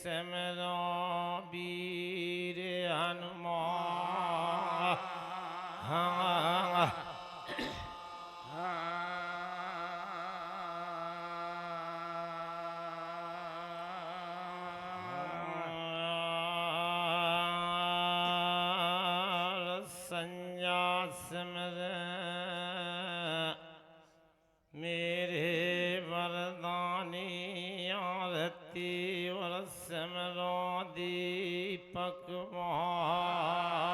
सिमरो वीर हनुमान। हाँ सिमर मेरे वरदानी आरती और सिमरो दीपक महाराया।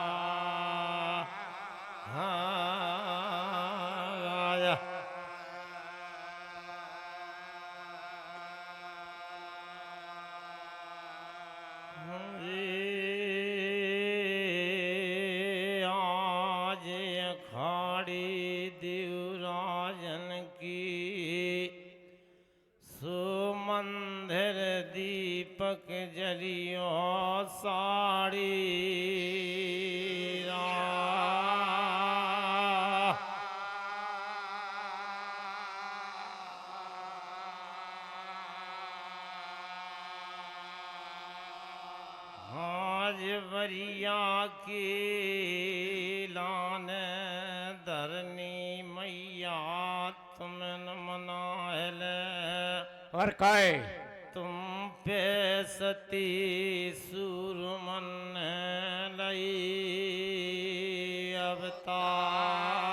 आज अखाड़ी देवराजन की सुमंदिर दीपक जलियो साड़ी आज वरिया की लान धरनी मैया तुमन मनायल और काय तुम पे सती सूरमन लई अवतार।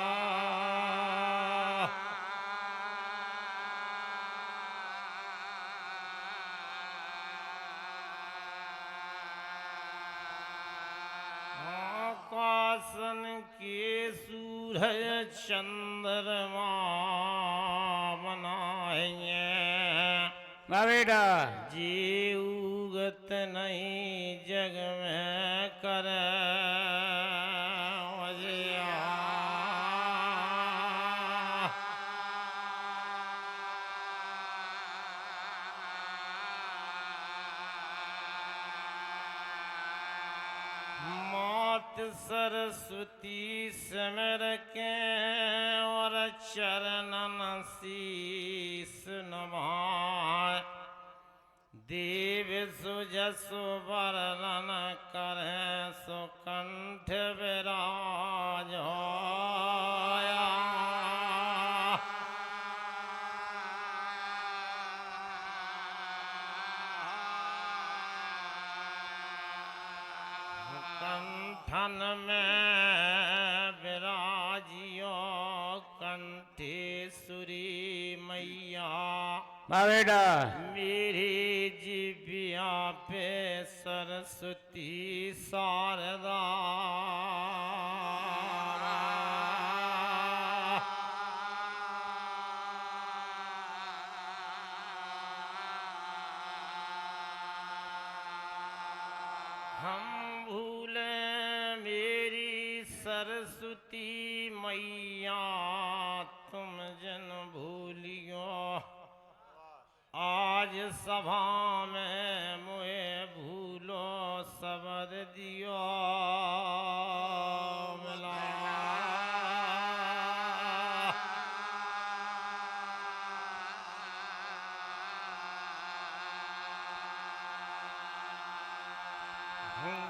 आकाशन के सूरज चंद्रमा बनाएंगे बेटा जी उगत नहीं जग में कर मात सरस्वती सिमर के और चरणन शीस नभाए देव सुजसु वर्णन करे सुकंठ विराज होया। कंठन में विराजियो कंठेश्वरी मैया बेटा मेरी जिबिया पे सरस्वती शारदा। हम भूले मेरी सरस्वती मैया तुम जन भूलियो आज सभा में मुझे भूलो शब्द दियो मिला।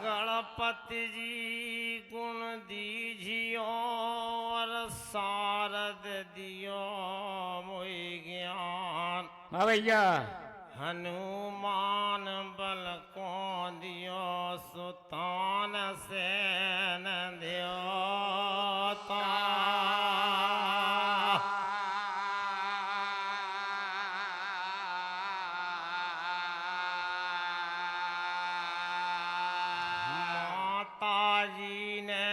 गणपति जी गुण दीजियो और शारद दियो मोहि ज्ञान। भैया हनुमान बल को दियो सुतान सेन देवता। जी ने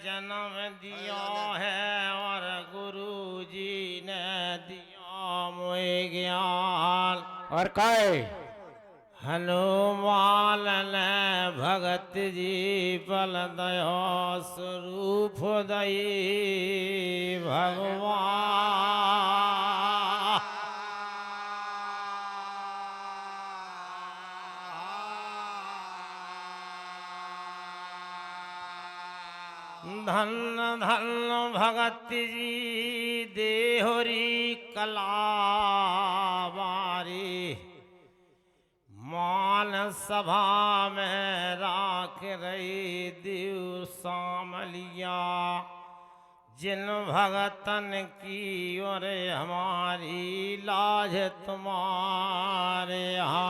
जन्म दिया है और गुरु जी ने दिया मोहि ज्ञान। और काय हनुमान ने भगत जी बल दयो स्वरूप दई भगवान। धन धन भगत जी देहरी कला बारी मान सभा में राख रही दिव सामलिया जिन भगतन की और हमारी लाज तुम्हारे यहाँ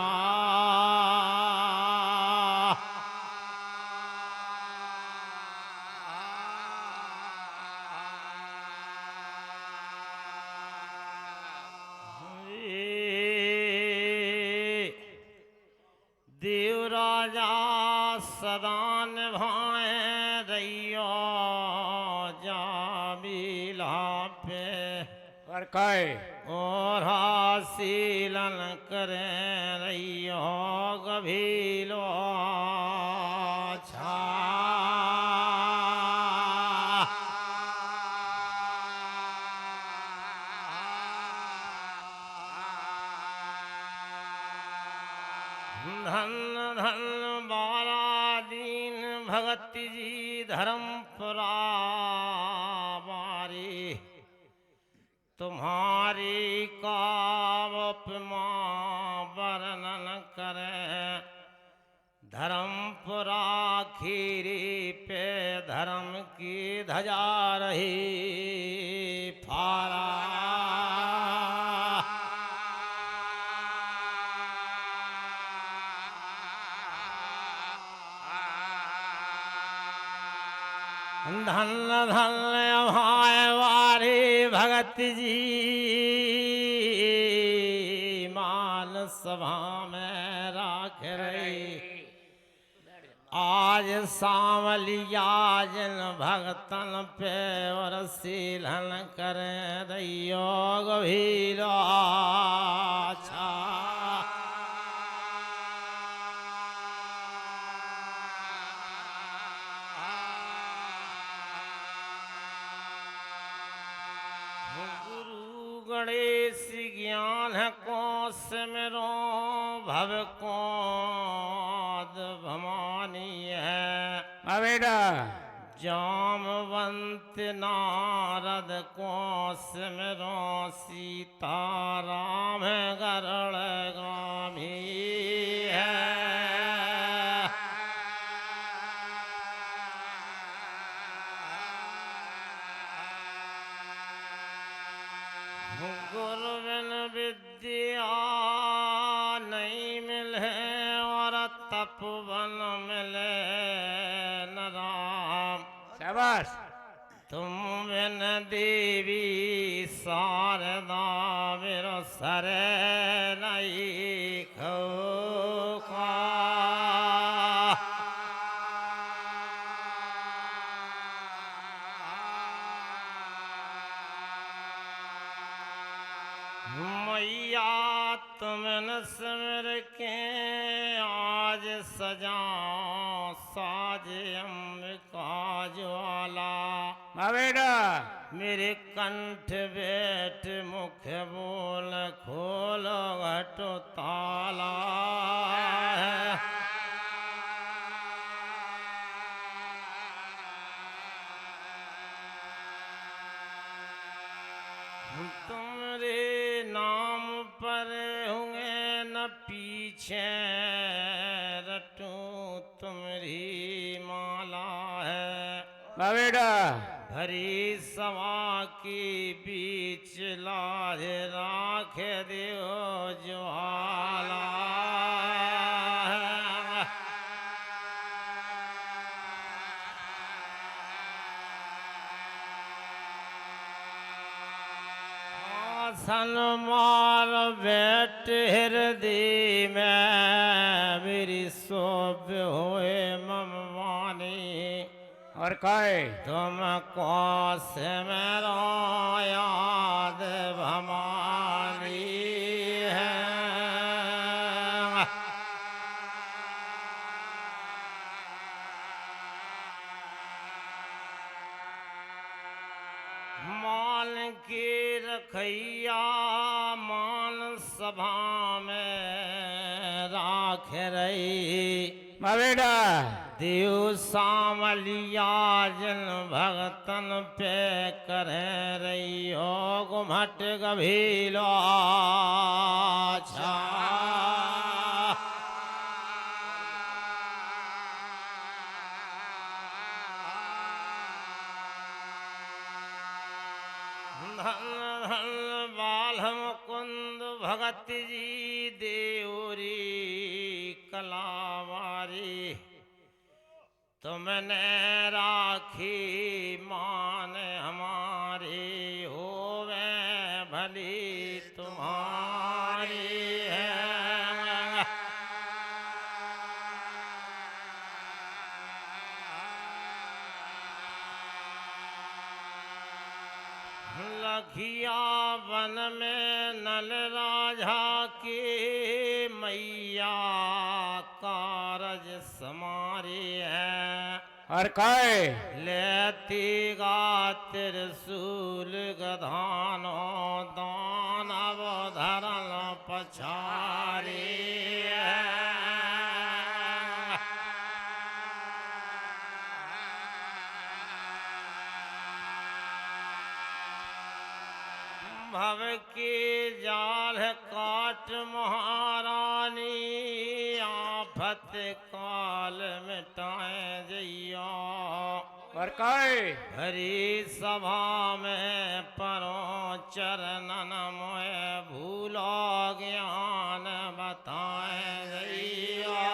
देव राजा सदा निभाए रैयो जामिला पे और काय और हासिलन करें रैयो गभीलो छा धन धन बारा दीन भगति जी धर्मपुरा मारी तुम्हारी कावपमा वर्णन करें धर्मपुरा खीरी पे धर्म की ध्वजा रही फारा धन धन भाई वारी भगत जी मान सभा में राख रही आज सांवलिया जिन भगतन पे और सीलन करें रैयो गभीरो छा गणेश ज्ञान को सिमरो भव को भवानी है बेटा जामवंत नारद को सिमरो सीताराम गरुड़ गामी है गुरु बिन विद्या नहीं मिले और तपवन मिले न राम शाबाश तुम बिन देवी शारदा मेरो सरे नहीं खो मैया तुम न सिमर के आज सजा साज अम्बिका ज्वाला बेटा मेरे कंठ बैठ मुख बोल खोलो घटो ताला तुम्हारे नाम पर होंगे न पीछे रटू तुम्हारी माला है बेटा भरी सभा की बीच लाज राख दियो ज्वाला सन मार बैठ हृदय में मेरी सोप होए ममवानी और काय तुम कौस मेरो याद भमानी है मान के रखैया मान सभा में राख रही बेटा देव सामलिया जिन भगतन पे करे रही हो गुमट गभीलो छा भगत जी देवरी कलावारी तुमने राखी मान हमारी होवे भली तुम्हारी है। लखिया वन में नल राजा की मैया कारज समारी है। और काय लेती गा त्रिशूल गधानो दानव धरल पछारी है। भव की जाल काट महारानी आफत काल मिटाए जइया। और काय हरी सभा में परो चरणन मोए भूलो ज्ञान बताए जइया।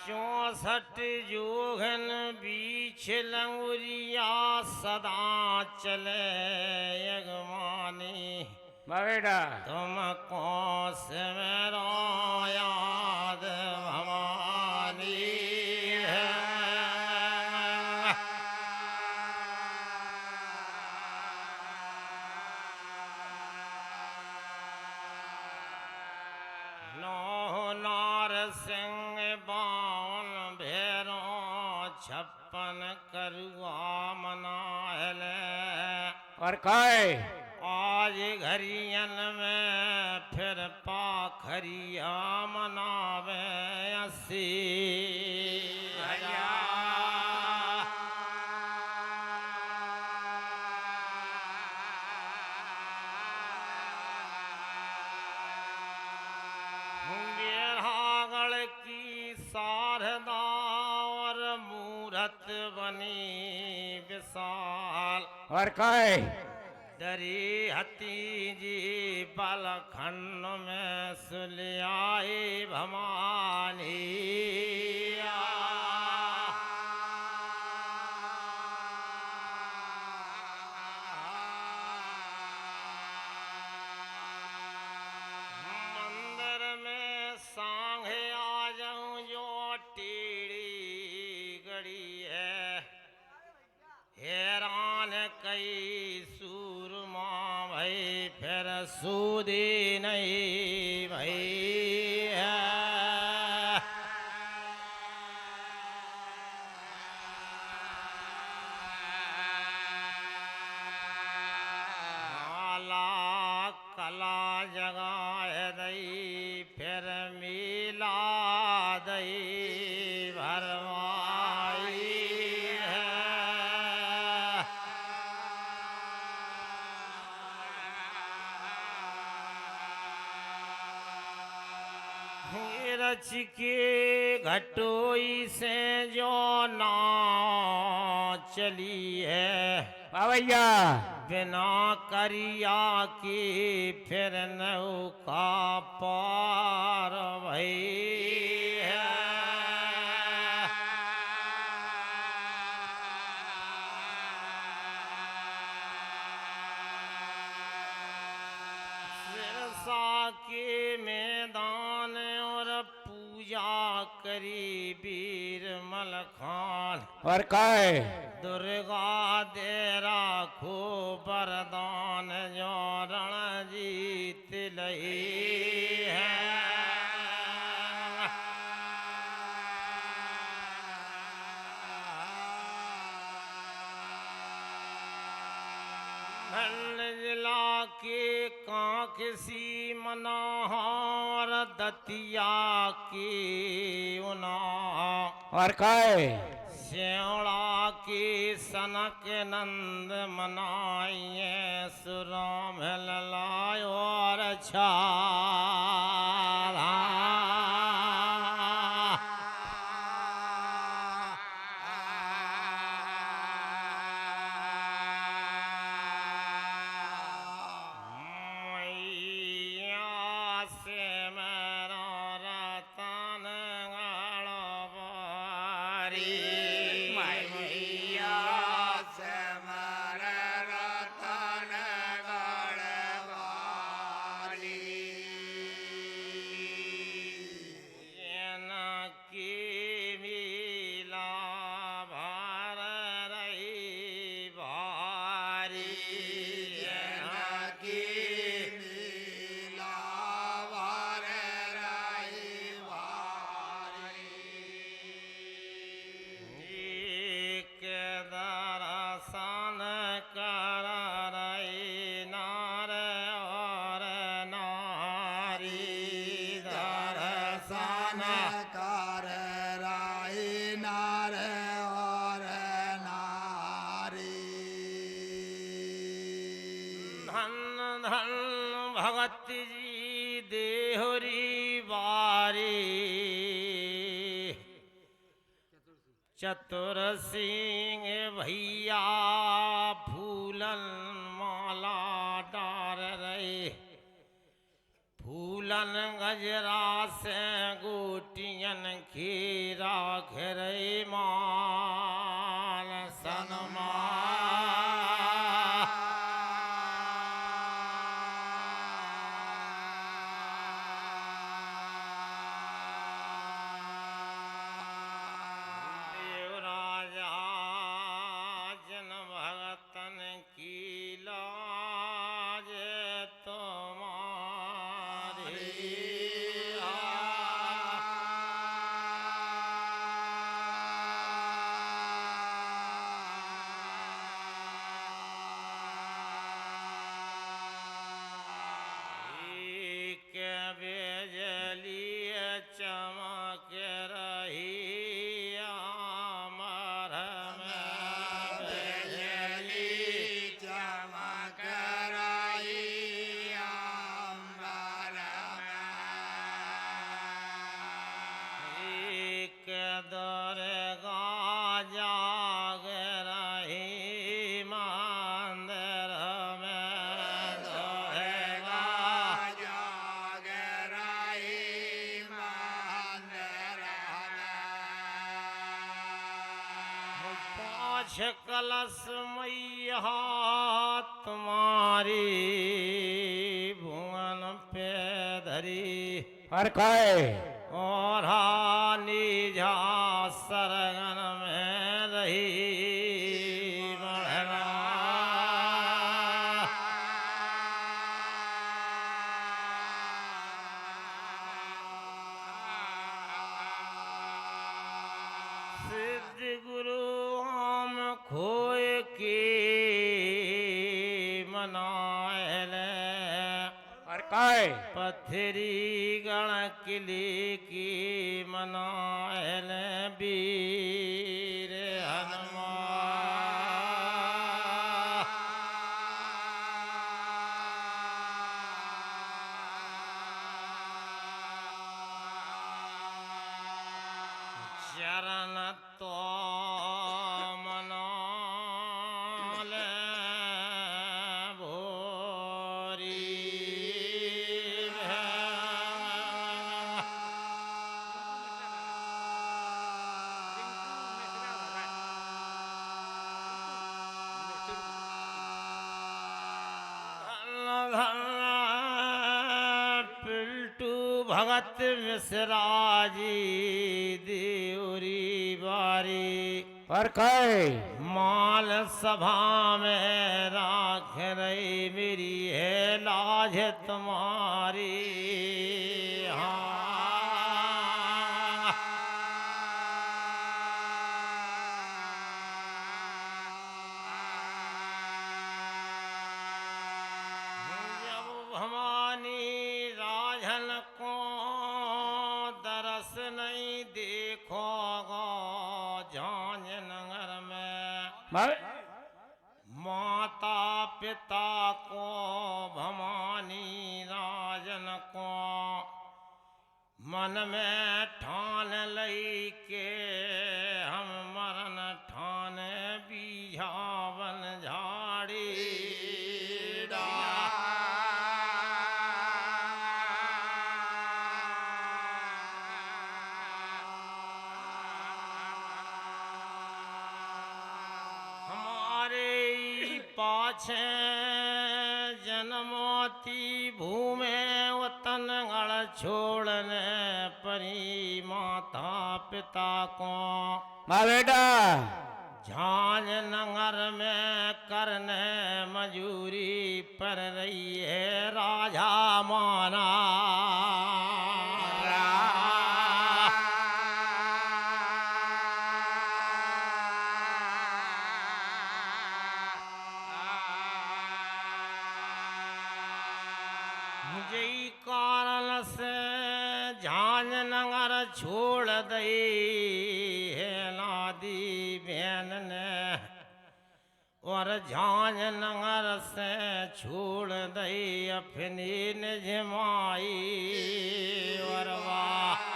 चौसठ जोगन बीच लंगुरिया सदा चले यगमानी। मावेडा तुमको से मेरो याद भवानी है। नो नार सिंह बावन भेरो छप्पन करुआ मनाहले। और काय आज घरियन में फिर पाखरिया मनावे 80 बेहागढ़ की शारदा और मूरत बनी विशाल। और काय डरी हती जी पलखंड में सुलियाई भवानी। मंदिर में सांघे आ जाऊं जो टीड़ी गड़ी है। हैरान कई सूरमा भाई फिर सूदी नहीं भाई है। माला कला जगाए दई फिर मिला दई भरवाई है। रच के घटोई से जो नाव चली है। मावैया बिना करिया की फिर नौका पार भई है। सिरसा के मैदान और पूजा करी वीर मलखान। और काय दुर्गा दे राखो वरदान जो रण जीत लई है। जिला के कांक सी मनाहार दतिया की उना। और काय श्याणा की सनक नंद मनाइए सुराम ललायो और छारा। मैया से मर रतन गढ़वाली की मिला भर रही भारी की मिला भर रही के दर्शन कर रही नार और नारी दर्शन कर रही नार और नारी धन धन भगत जी देहरी बारी चतुर सिंह भैया फूलन माला डार रहे फूलन गजरा से गोटियन खीरा घेरे माल देवराजा जन भगतन की लाज तुम्हारी के बिजली चमक रही अमर में बिजली चमक रही अमर में के दुर्गा जाग रही मंदिर में दुर्गा जाग रही मंदिर में पाँच कलश मैया तुम्हारी भुवन पे धरी और काय और निझा सरगन में रही बढ़ना सिद्ध गुरु हम खोए की मनाए और काय पथरी गण किली की मनायल वीर हनुमान चरण तो मनाल भोरी पिल्टू भगत मिश्रा जी देवरी बारी और काय माल सभा में राख रही मेरी है लाज तुम्हारी जब भवानी राजन को दरस नहीं देखोगा झांझ नगर में माता पिता को भवानी राजन को मन में ठान लई के हम मरण ठान बीझावन झाड़ी पाछे जन्मोती भूमे वतन गण छोड़ने परी माता पिता को माँ बेटा झांझ नगर में करने मजूरी पर रही है राजा माना मुझे कारण से झांझ नगर छोड़ दई है नादी बहन ने और झांझ नगर से छोड़ दई अपनी निजमाई और वाह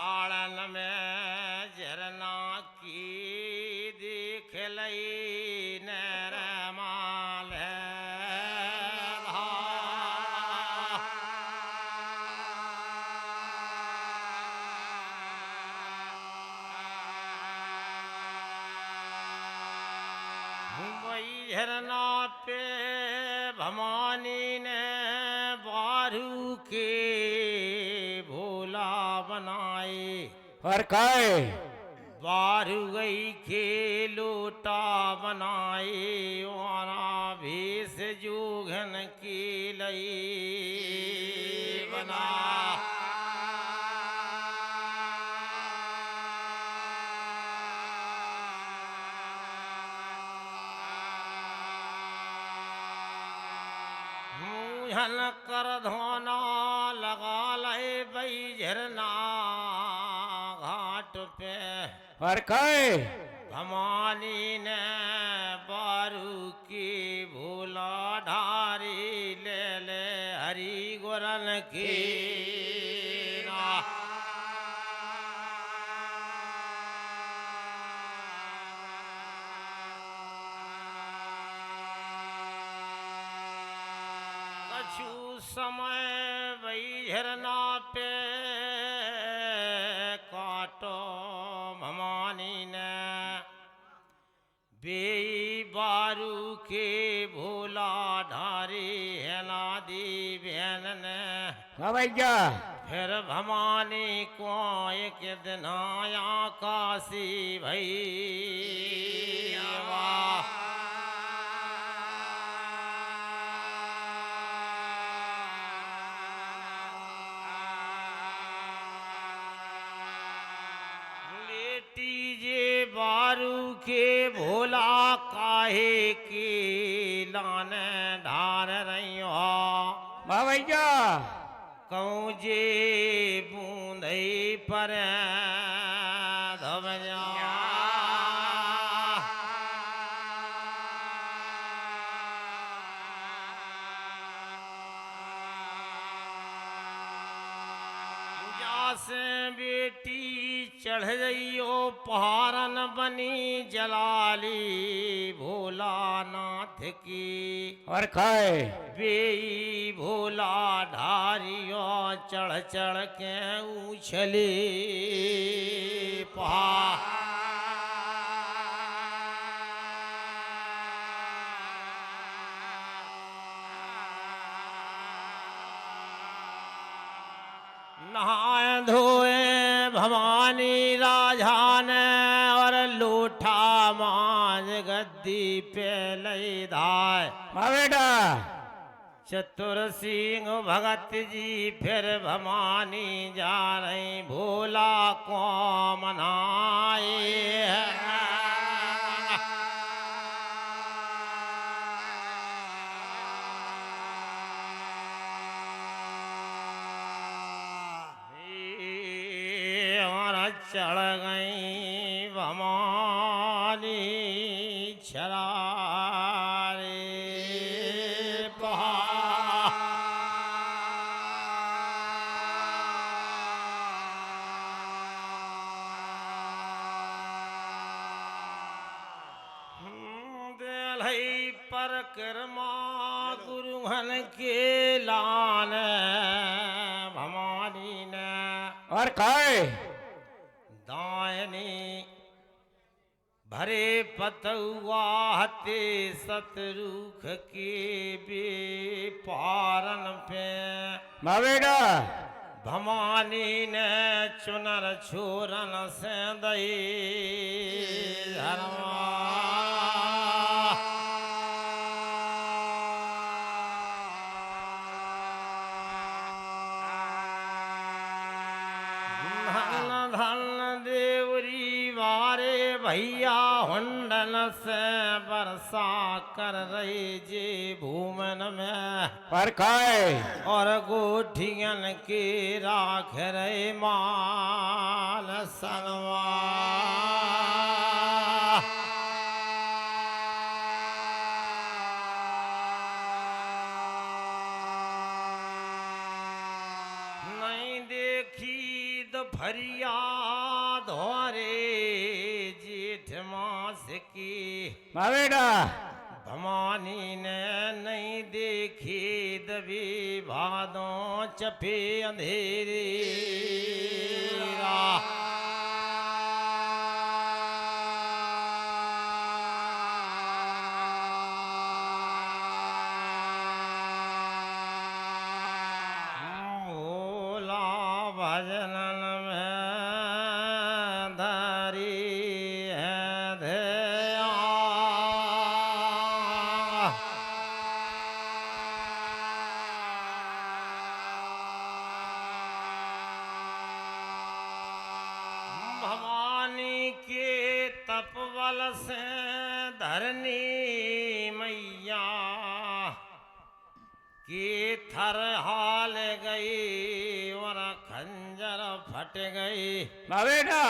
आड़न में झरना की दिख लई नर माल वही झरना पे भवानी ने बारू के भोला बनाए और काय बारू गई के लोटा बनाए वारा भेष जोघन की लई बना मुहन कर धोना लगा लय बई झरना घाट पे और काय भवानी ने बारू की भोला ढारी ले ले हरि गुरन की कछु समय वही झरना पे काटो भवानी ने बेई बारू के भोला ढारी है नादी बहन ने हाँ भैया फिर भवानी को एक दिन आया काशी भई वाह जे बारू के भोला काहे के लाने ढार रही हो हाँ भैया कहूँ जे बूंदई पर धवजा से बेटी चढ़ जइयो पहाड़न बनी जलाली भोलानाथ की और काय बेई भोला ढारियो चढ़ चढ़ के उछली पहाड़ नहाए धोए भवानी राजा ने और लूठा मांझ गद्दी पे लई धाय माँ बेटा चतुर सिंह भगत जी फिर भवानी जा रही भोला को मनाए चढ़ गई भवानी छरारे पहाड़ दिलई पर कर्मा गुरुहन के लान काय दायनी भरे पतुआ हते सतरुख के बेपारन पे मावेडा भवानी ने चुनर छोरन से दई धर्मा धन धन देवरी वारे भैया हुंडन से बरसा कर रही जे भूमन में पर काय और गोठियन के राख रहे माल सनवा नहीं देखी दोपहरिया धोरे जेठ मास की मावेडा भवानी ने नहीं देखी दबी भादों चफे अंधेरे भोला भजनन में धरी है ध्यान भवानी के तपबल से धरनी मैया के थर हाल गई और खंजर फट गई मावेडा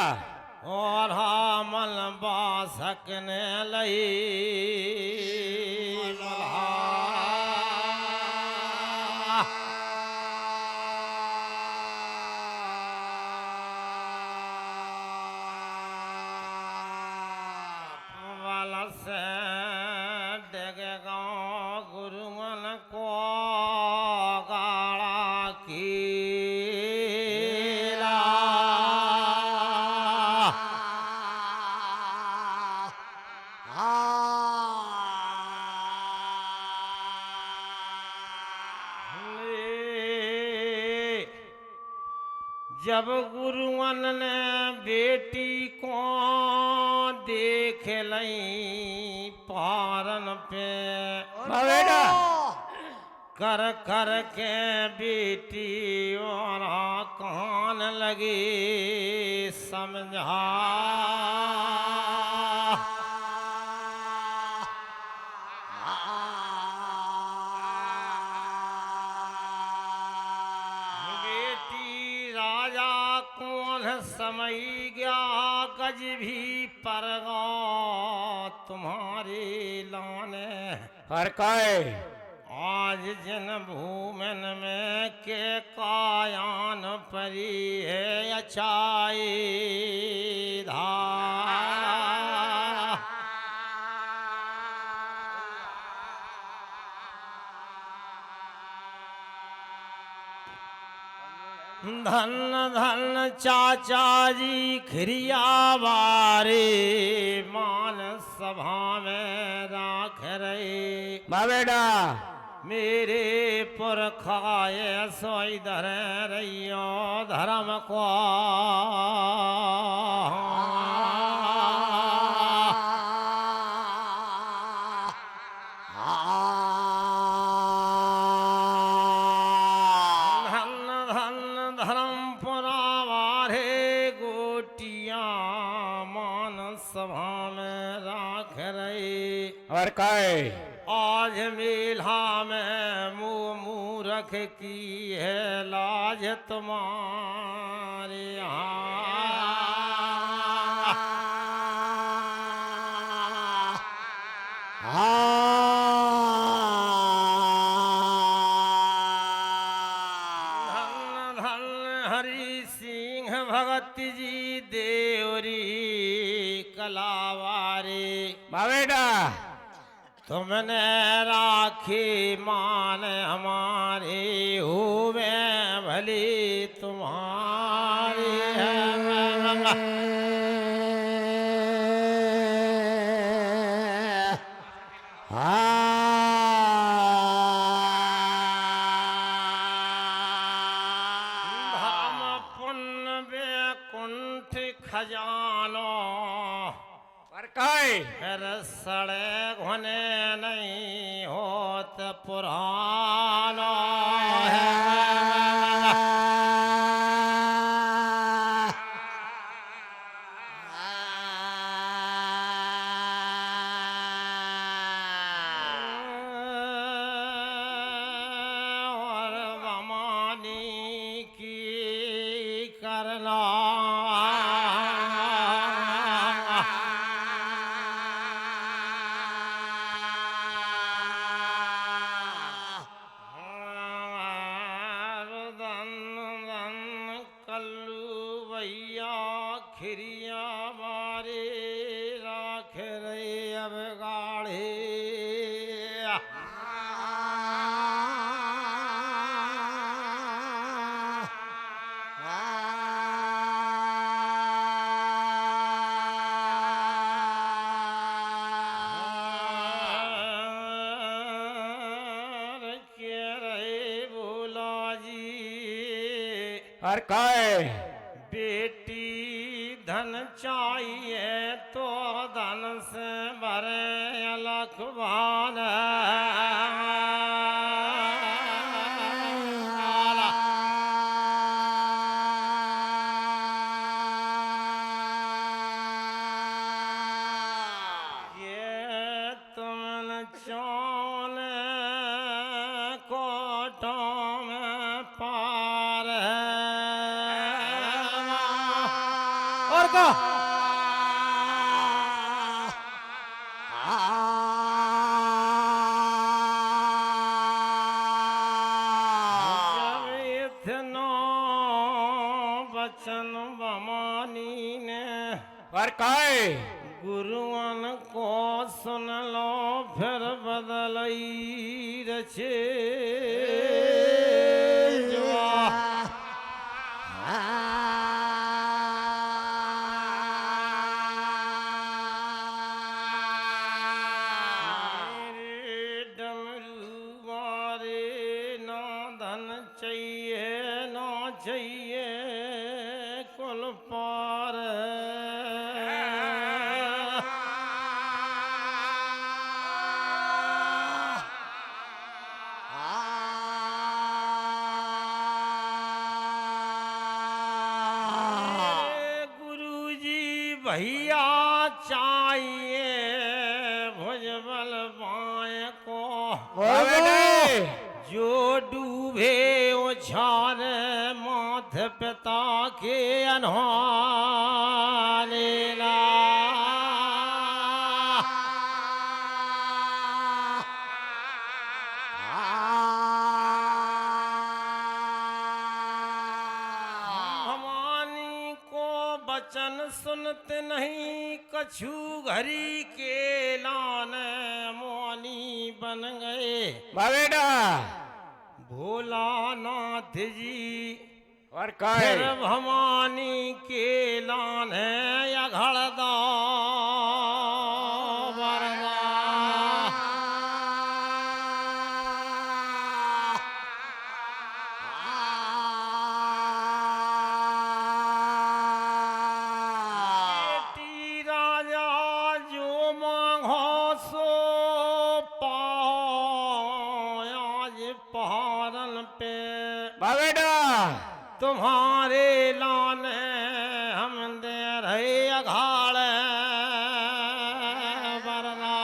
और हामल बासक ने लई से डेग गाँव गुरुमन को गाड़ा की जब गुरुवन ने बेटी को देख लई पारन पे मावेडा कर कर के बेटी और कान लगी समझा समय गया गज भी परगा तुम्हारे लाने पर काय आज जिन भूमन में के कायान परी है अच्छाई धार धन धन चाचा जी खिरिया बारे मान सभा में राख रहे मावेडा मेरे पुरखाए सोई धर रहियो धर्म को सभा में राख रहे और काय आज मेला में मुँह मूरख की है लाज तुम्हारे धन धन हरि सिंह भगत जी देवरी कलावारे मावेडा तुमने राखी मान हमारे हुए भले तुम्हारी है। धर्म पुण्य वैकुंठ खजानो पर काय फिर सड़े घुने नहीं होत पुरानो और बमानी की करना धन धन कल्लू भैया खिरिया मारे राख रे अब गाढ़े के रहे बोला जी पर काय बेटी धन चाहिए तो धन से भरे लखवान ये तुम चौन कोटों में पार है और का जब इतना वचन बमानी ने पर काय गुरुअन को सुन लो फिर बदलई रचे मेरे डमरू वारे ना धन चाहिए ना चाहिए कुल पार गुरुजी भैया चाहिए भुजबल बाय को बेटे जो डूबे उछार माथ पिता के अनहाने ला भवानी को बचन सुनते नहीं कछु घरी के लान मोनी बन गए बेटा भोलानाथ जी पर फिर काय भवानी के लान या घड़दा वरदा बेटी राजा जो मांगो सो पाओ आज पहाड़न पे बेटा तुम्हारे लान हम दे रहे अघाड़ वरना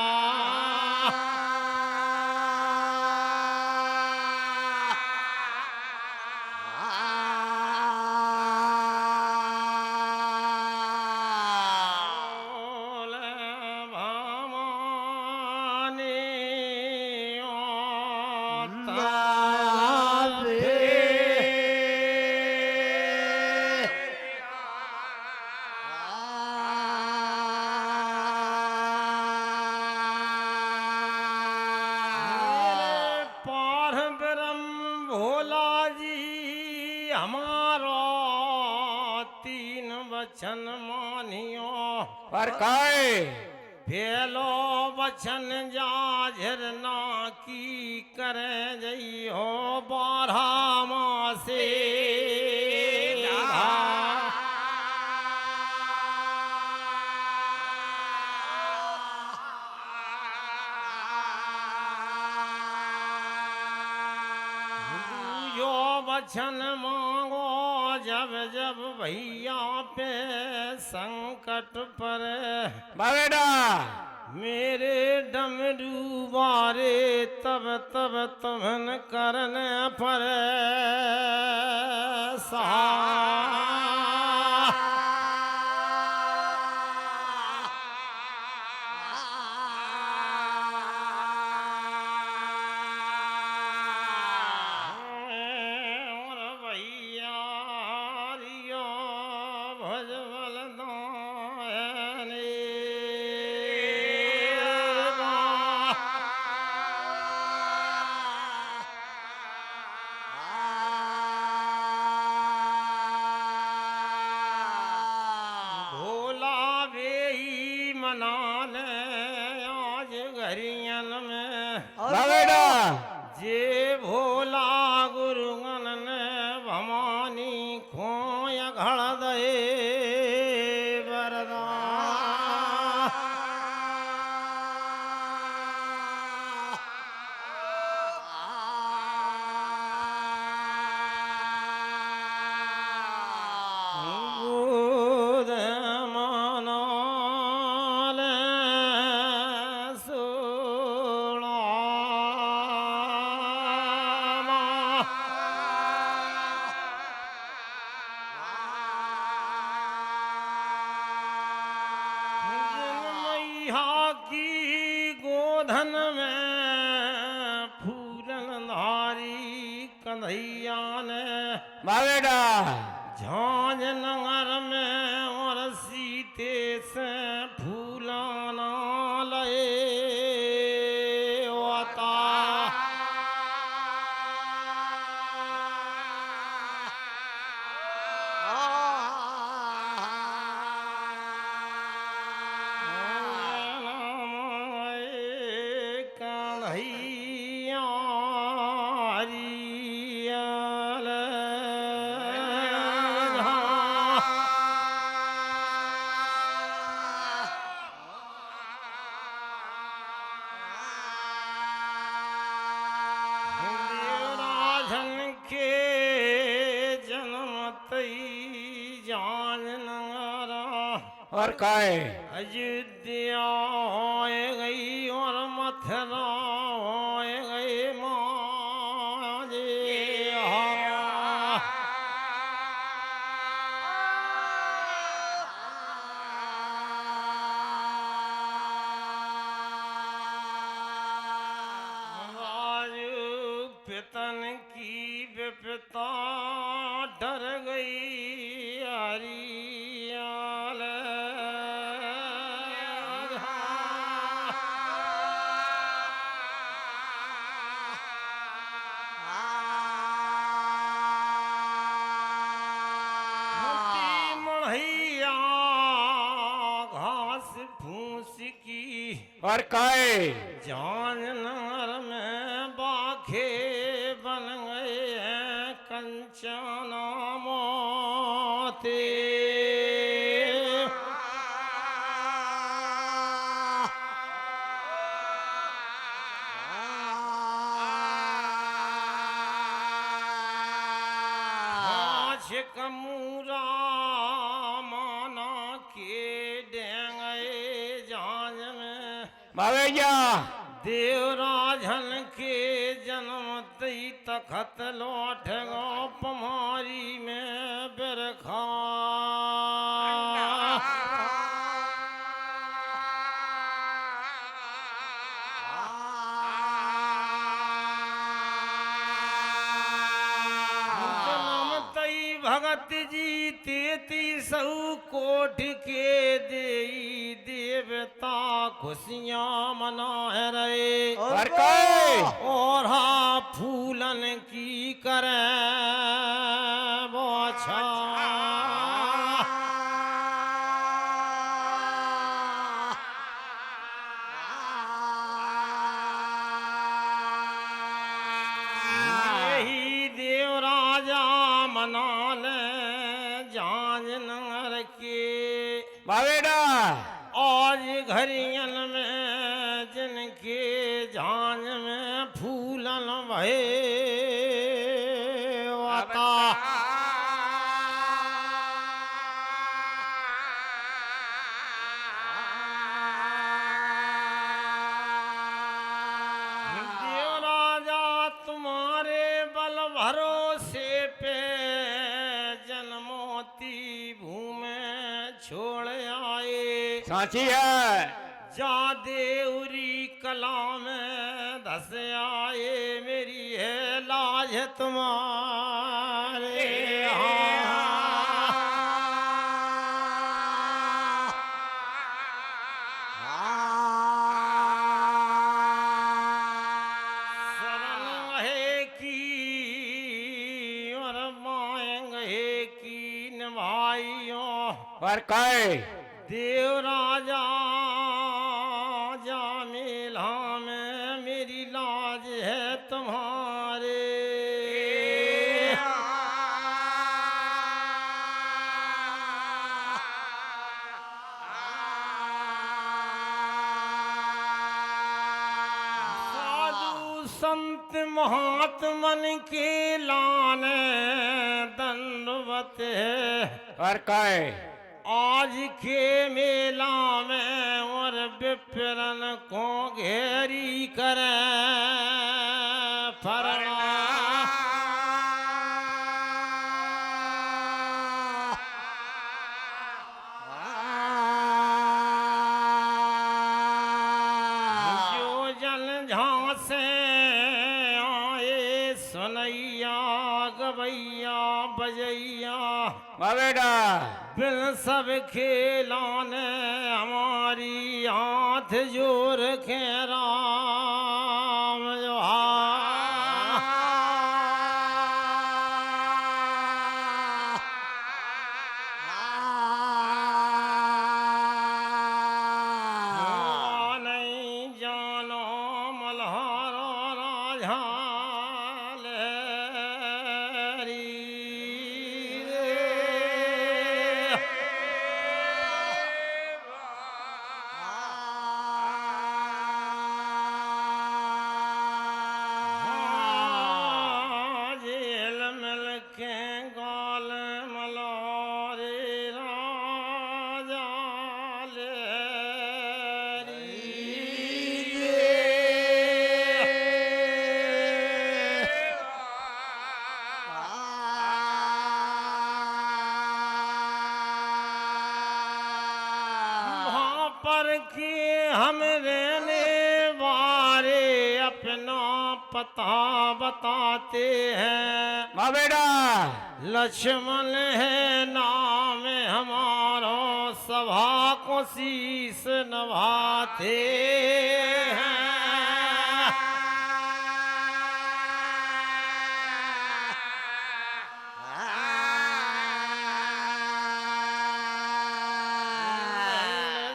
बोल भवानी हमारो तीन वचन मानियो और काय भेलो वचन जाझर ना की करे जइयो 12 मासे यो वचन मांगो जब जब भैया पे संकट पर बाबेडा मेरे डमरू बारे तब तब तुमन करने पर और भैया रियो भजबल दायने भोला वेई मना ले आज घरियन में बाबेडा जे भोला गुरुगन ने भवानी खोय घड़ दे वरदान बुध मना ले की गोधन में फूलन धारी कन्हैया ने बाबेडा झांझ नगर में और सीते से फूलाना लए वाता कन्हैया रियल राजन के जन्मतई जान नगरा और काय अयोध्या होए गई और मथुरा होए गई माजे राजू पितन की विपता डर गई हरियाल मढ़ैया घास फूस की और काय जान नगर में बाखे बन गए हैं कंचना मोती कमूरा माना के डेंगे जान में बाबेजा देवराजन के जन्म तई तखत लौट गो पमारी में बिरखा भगत जी 33 कोट के देई देवता खुशियाँ मना रहे और काय और हाँ फूलन की करे के मावेडा आज घरियन में जिनके झांझ में फूलन भये वाता देव राजा तुम्हारे बल भरोसे पे जनमोती भूमि छोड़ आए साची है जा देवरी कला में धस आए मेरी है लाज तुम्हारे शरण है की और मांग है की निभाइयों और काय देव राजा जा मेला में मेरी लाज है तुम्हारे साधु संत महात्मन के लाने दंडवत है और काय आज के मेला में और विप्रन को घेरी करे फरना जो जन झांसे आए सुनैया गवैया बजैया मावेडा बिन सब खेलाने हमारी हाथ जोर के राम नहीं जानो मल्हारो राजा जेल मिल के गाल मलारे राजा वहाँ पर के हम रहने वाले अपना पता बताते हैं मावेडा लक्ष्मण है नाम हमारो सभा को शीस नभाते हैं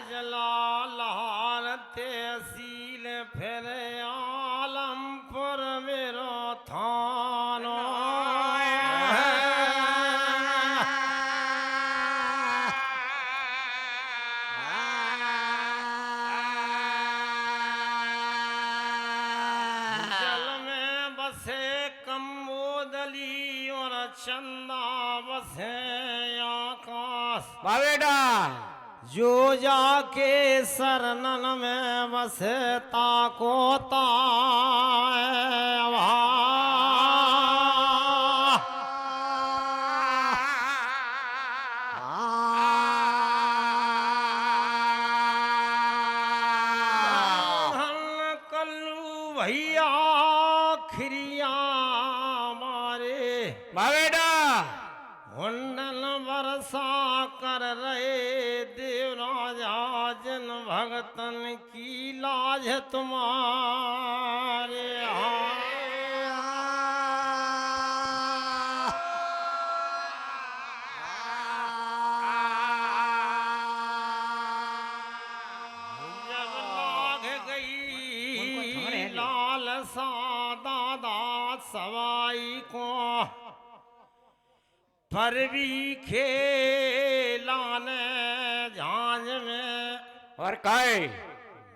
जला लहार तहसील फिर आलमपुर मेरो थानो जल में बसे कम्बोदली और चंदा बसे आकाश मावेडा जो जाके शरणन में बसे ताको कल्लू भैया खिरिया मारे मावेडा हुंडन वर्षा कर रहे देव राजा जन भगतन की लाज तुम्हारे जब लाग गई लाल सा दादा सवाई को भरवी खेलाने झांझ में और काय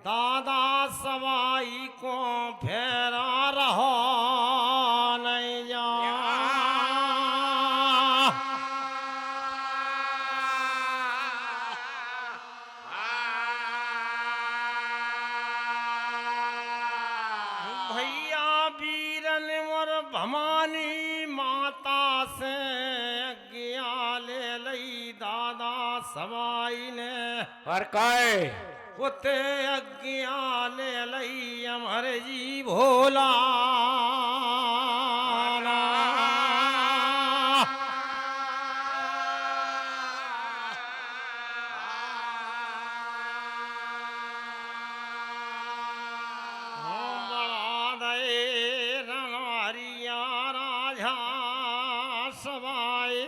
दादा सवाई को फेरा रहो नहीं जा भैया वीरन मोर भवानी माता से गया ले लई दादा सवाई ने और काय उते अज्ञा ले लई अमर जी भोला बड़ा दे रणवारिया राजा सवाई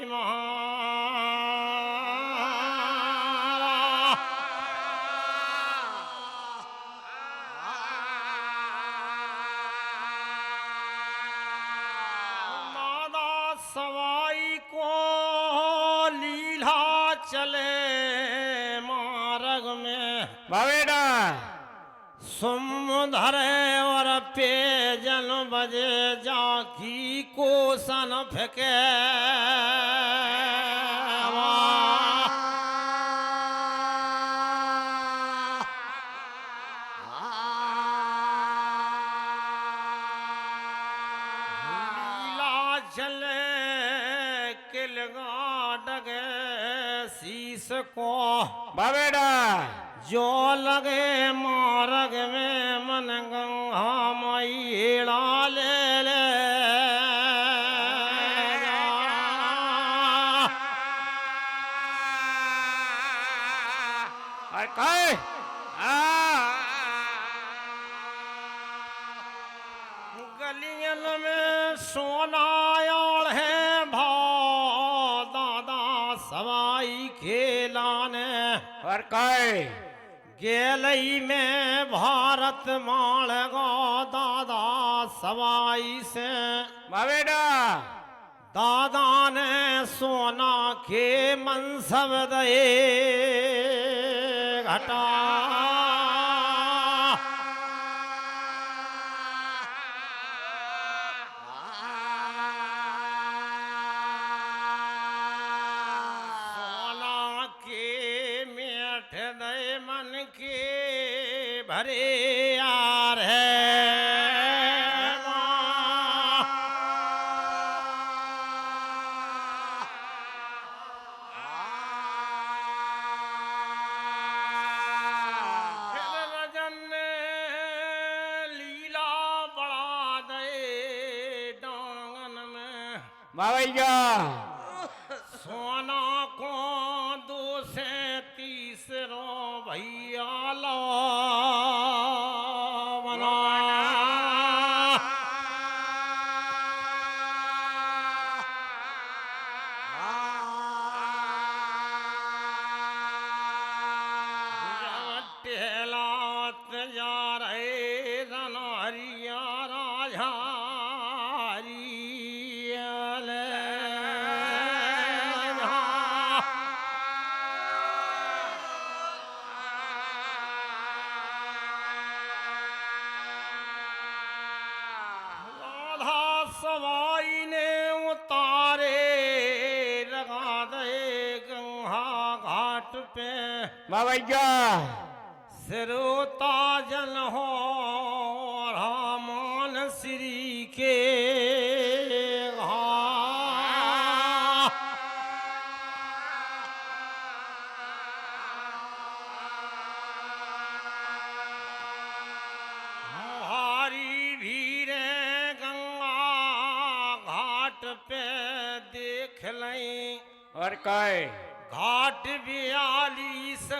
दादा सवाई को लीला चले मार्ग में बावेडा सुमधर और पेजन बजे जाकी को सन फेंके लीला चले किलगा डगे शीस को बावेडा जो लगे मार्ग में मन गंगा माई हेड़ा ले ले और काय गलियन में सोना और है भाव दादा सवाई खेलाने और काय गेलई में भारत माल गो दादा सवाई से बावेडा दादा ने सोना के मनसब दे घटा सोना के मेठ दे मन के भरे यार है फिर रजन ने लीला बढ़ा दे डांगन में बावैया सोना को 2 से 30 भैया लो बना टेलात जा रहे रनहरिया राजा सवाई ने उतारे लगा दे गंगा घाट पे बावैया सिरोता जन हो रामान श्री के हारी भीरे गंगा घाट पे देख लई और काय घाट 42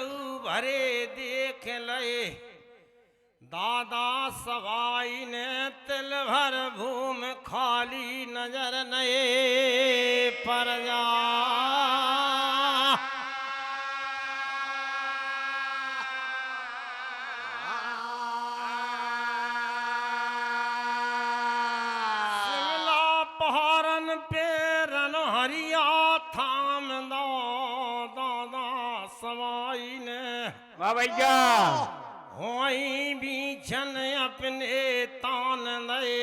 भरे देख लए दादा सवाई ने तिल भर भूम खाली नजर नए पर जा शिमला पहाड़न पे रन हरिया थाम दो दादा सवाई ने वाह भैया होई बीछन अपने तान दे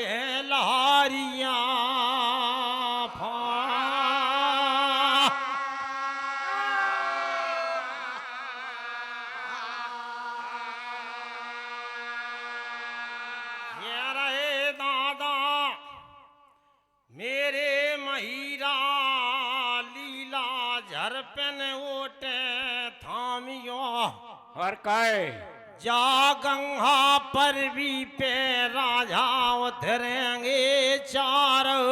लहारिया ये रहे दादा मेरे महीरा लीला झरपन ओटे थामियो और काय जा गंगा पर भी पे राजा उतरेंगे चारों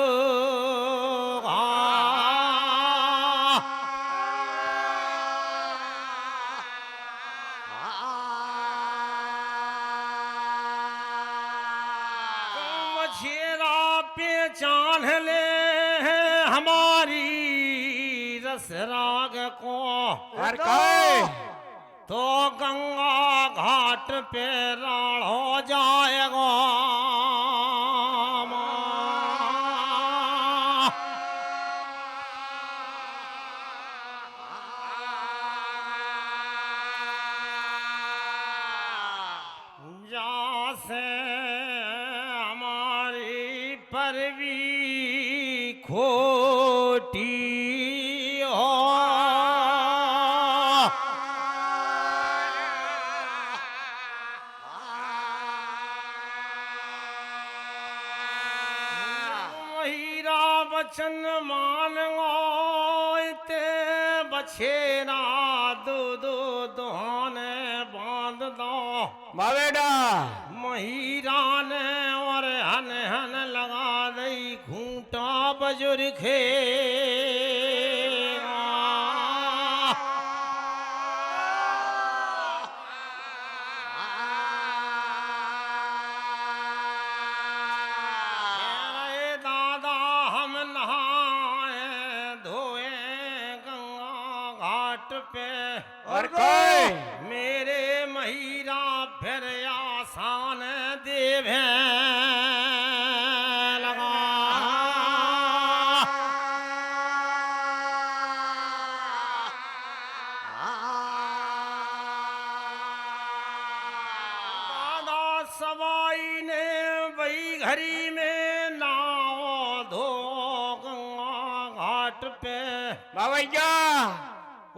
मछेरा पहचान ले हमारी रसराग को और काय तो गंगा घाट पे राड़ हो जाएगा जा से हमारी परवी खोटी हो हीरा बचन मानगो ते बछेरा दो दो दुहाने बांध दो मावेडा महीरा ने और हन हन लगा दई घूंटा बुजुर्ग खे दादा हम नहाए धोए गंगा घाट पे और काय मेरे महीरा फिर आसान देवे लगा दादा सवाई ने वही घड़ी में नाव धो गंगा घाट पे वाह भैया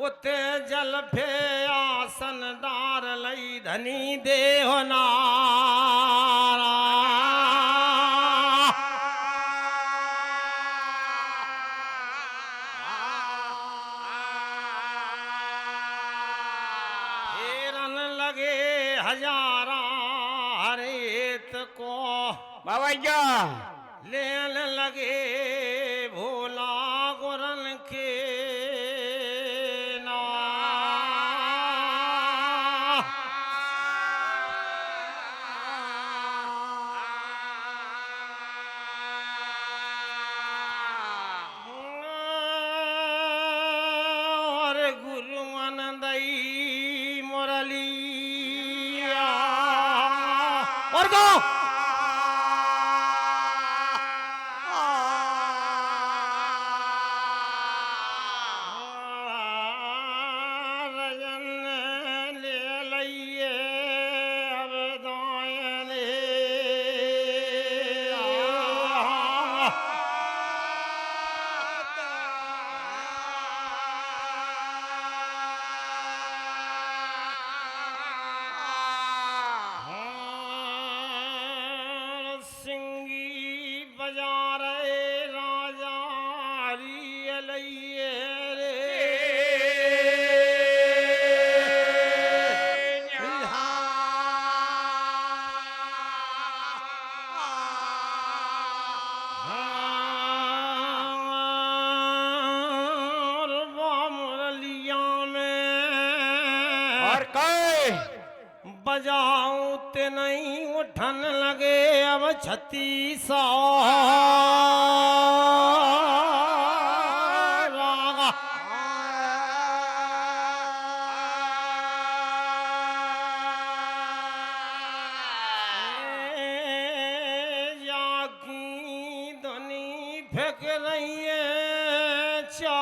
उते जल फे आसन डार लई धनी देह नारा फेरन लगे हजारा हरेत को वाह भैया लेन लगे भोला गुरन के गुरु आनंदई मुरलिया और गो रजन ले लइए अब दायने सिंगी बजा रहे राजा रियलइए रे और मुरलिया में और काय बजाऊं ते नहीं उठन लगे अब 3600 रागा जागी धनी फेंक रही है चा